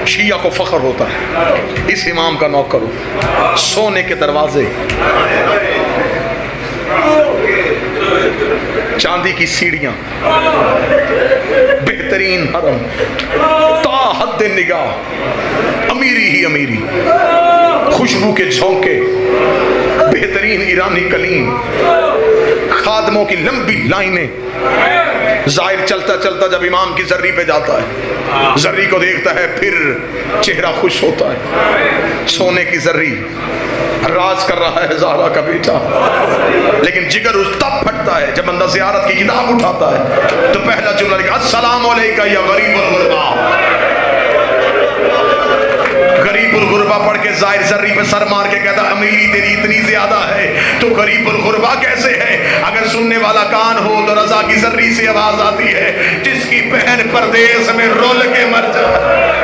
शिया को फख्र होता है इस इमाम का नौकर हो। सोने के दरवाजे, चांदी की सीढ़ियां, बेहतरीन हरम, ता हद निगाह, अमीरी ही अमीरी, खुशबू के झोंके, बेहतरीन ईरानी कलीन, खादमों की लंबी लाइनें। जाहिर चलता चलता जब इमाम की जर्री पे जाता है, जर्री को देखता है, फिर चेहरा खुश होता है। सोने की जर्री, राज कर रहा है ज़हरा का बेटा, लेकिन जिगर उस तब फटता है जब बंदा ज़ियारत की किताब उठाता है तो पहला जुमला लिखा अस्सलाम अलैका या गरीबुल गुरबा। गरीबुल गुरबा पढ़ के जाहिर जर्री पे सर मार के कहता अमीरी तेरी इतनी ज्यादा है तो गरीबुल गुरबा कैसे है। अगर सुनने वाला कान हो तो रजा की जर्री से आवाज आती है जिसकी बहन परदेश में रोल के मर जाए।